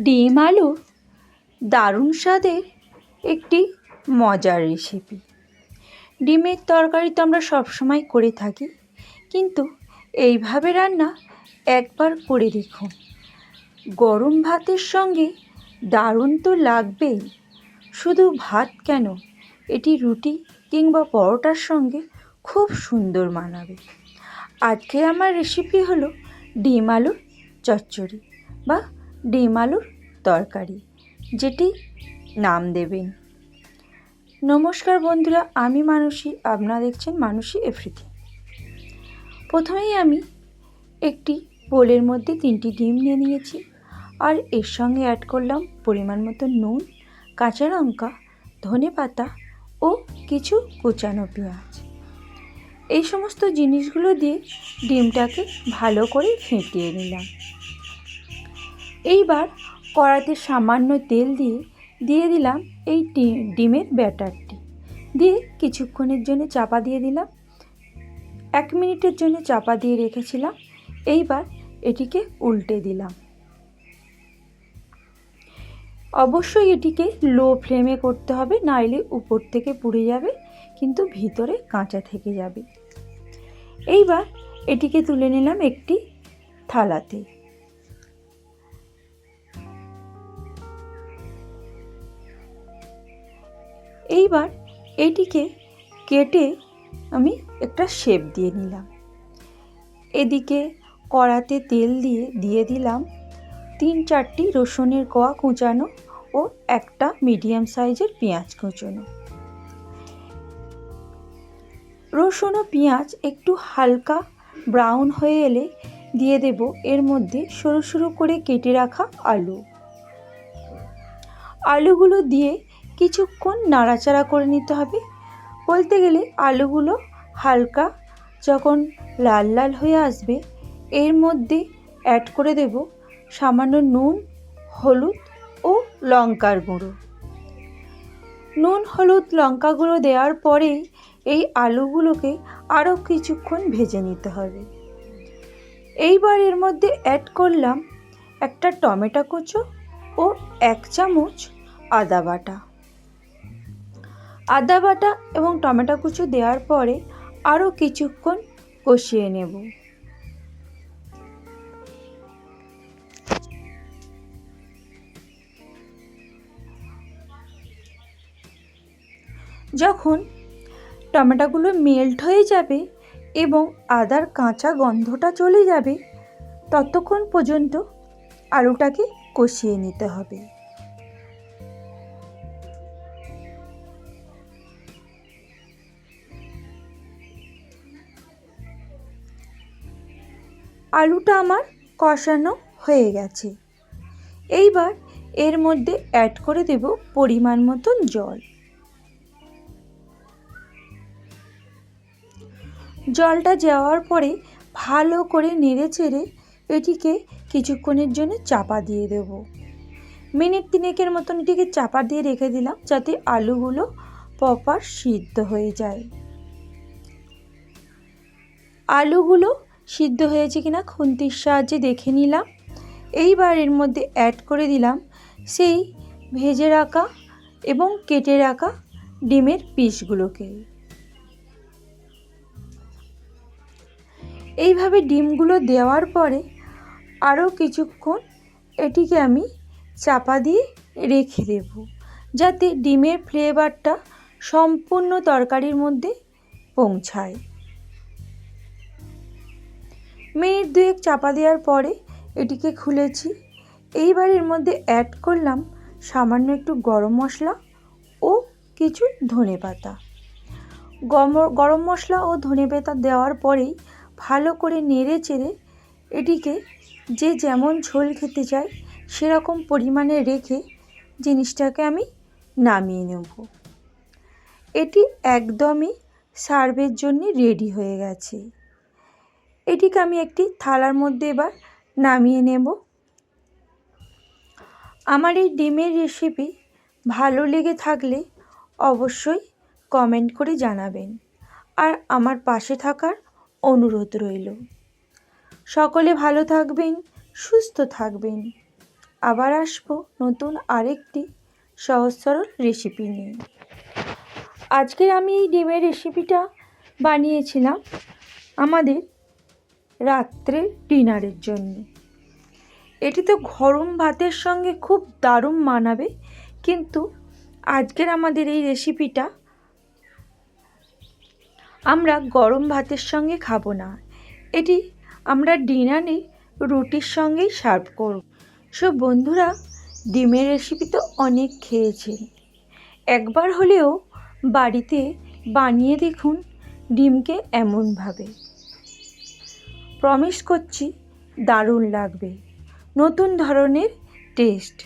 ডিম আলুর দারুণ স্বাদের একটি মজার রেসিপি। ডিমের তরকারি তো আমরা সবসময় করে থাকি, কিন্তু এইভাবে রান্না একবার করে দেখুন। গরম ভাতের সঙ্গে দারুণ তো লাগবেই, শুধু ভাত কেন, এটি রুটি কিংবা পরোটার সঙ্গে খুব সুন্দর মানাবে। আজকে আমার রেসিপি হলো ডিম আলুর চচ্চড়ি বা ডিম আলুর তরকারি, যেটি নাম দেবেন। নমস্কার বন্ধুরা, আমি মানসী, আপনারা দেখছেন মানসী এভরিথিং। প্রথমেই আমি একটি বোলের মধ্যে 3টি ডিম নিয়ে নিয়েছি, আর এর সঙ্গে অ্যাড করলাম পরিমাণ মতো নুন, কাঁচা লঙ্কা, ধনেপাতা ও কিছু কুচানো পেঁয়াজ। এই সমস্ত জিনিসগুলো দিয়ে ডিমটাকে ভালো করে ফেটিয়ে নিলাম। এইবার কড়াতে সামান্য তেল দিয়ে দিলাম এই ডিমের ব্যাটারটি, দিয়ে কিছুক্ষণের জন্য চাপা দিয়ে দিলাম। 1 মিনিটের জন্য চাপা দিয়ে রেখেছিলাম। এইবার এটিকে উল্টে দিলাম। অবশ্যই এটিকে লো ফ্লেমে করতে হবে, নাইলে উপর থেকে পুড়ে যাবে কিন্তু ভিতরে কাঁচা থেকে যাবে। এইবার এটিকে তুলে নিলাম একটি থালাতে। এইবার এটিকে কেটে আমি একটা শেপ দিয়ে নিলাম। এদিকে কড়াতে তেল দিয়ে দিলাম 3-4টি রসুনের কোয়া কুচানো ও একটা মিডিয়াম সাইজের পেঁয়াজ কুচোনো। রসুন ও পেঁয়াজ একটু হালকা ব্রাউন হয়ে এলে দিয়ে দেব এর মধ্যে সরু সরু করে কেটে রাখা আলুগুলো দিয়ে কিছুক্ষণ নাড়াচাড়া করে নিতে হবে। বলতে গেলে আলুগুলো হালকা যখন লাল লাল হয়ে আসবে, এর মধ্যে অ্যাড করে দেব সামান্য নুন, হলুদ ও লঙ্কার গুঁড়ো। নুন, হলুদ, লঙ্কা গুঁড়ো দেওয়ার পরেই এই আলুগুলোকে আরও কিছুক্ষণ ভেজে নিতে হবে। এইবার এর মধ্যে অ্যাড করলাম একটা টমেটো কুচো ও 1 চামচ আদা বাটা। আদা বাটা এবং টমেটো কুচো দেওয়ার পরে আরও কিছুক্ষণ কষিয়ে নেব। যখন টমেটোগুলো মেল্ট হয়ে যাবে এবং আদার কাঁচা গন্ধটা চলে যাবে, ততক্ষণ পর্যন্ত আলুটাকে কষিয়ে নিতে হবে। আলুটা আমার কষানো হয়ে গেছে। এইবার এর মধ্যে অ্যাড করে দেব পরিমাণ মতন জল। জলটা যাওয়ার পরে ভালো করে নেড়ে চেড়ে এটিকে কিছুক্ষণের জন্য চাপা দিয়ে দেব। মিনিট 3 মতন এটিকে চাপা দিয়ে রেখে দিলাম, যাতে আলুগুলো প্রপার সিদ্ধ হয়ে যায়। আলুগুলো সিদ্ধ হয়েছে কিনা খুন্তির সাহায্যে দেখে নিলাম। এইবার এর মধ্যে অ্যাড করে দিলাম সেই ভেজে রাখা এবং কেটে রাখা ডিমের পিসগুলোকে। এইভাবে ডিমগুলো দেওয়ার পরে আরও কিছুক্ষণ এটিকে আমি চাপা দিয়ে রেখে দেব, যাতে ডিমের ফ্লেভারটা সম্পূর্ণ তরকারির মধ্যে পৌঁছায়। মিনিট 2 চাপা দেওয়ার পরে এটিকে খুলেছি। এইবার এর মধ্যে অ্যাড করলাম সামান্য একটু গরম মশলা ও কিছু ধনেপাতা। গরম মশলা ও ধনেপাতা দেওয়ার পরেই ভালো করে নেড়ে চেড়ে এটিকে যে যেমন ঝোল খেতে চায় সেরকম পরিমাণে রেখে জিনিসটাকে আমি নামিয়ে নেব। এটি একদমই সার্ভের জন্য রেডি হয়ে গেছে। এটিকে আমি একটি থালার মধ্যে এবার নামিয়ে নেব। আমার এই ডিমের রেসিপি ভালো লেগে থাকলে অবশ্যই কমেন্ট করে জানাবেন, আর আমার পাশে থাকার অনুরোধ রইল। সকলে ভালো থাকবেন, সুস্থ থাকবেন। আবার আসবো নতুন আরেকটি সহজ সরল রেসিপি নিয়ে। আজকের আমি এই ডিমের রেসিপিটা বানিয়েছিলাম আমাদের রাত্রে ডিনারের জন্য। এটি তো গরম ভাতের সঙ্গে খুব দারুণ মানাবে, কিন্তু আজকের আমাদের এই রেসিপিটা আমরা গরম ভাতের সঙ্গে খাবো না, এটি আমরা ডিনারে রুটির সঙ্গেই সার্ভ করব। সব বন্ধুরা ডিমের রেসিপি তো অনেক খেয়েছেন, একবার হলেও বাড়িতে বানিয়ে দেখুন ডিমকে এমনভাবে। প্রমিস করছি দারুণ লাগবে, নতুন ধরনের টেস্ট।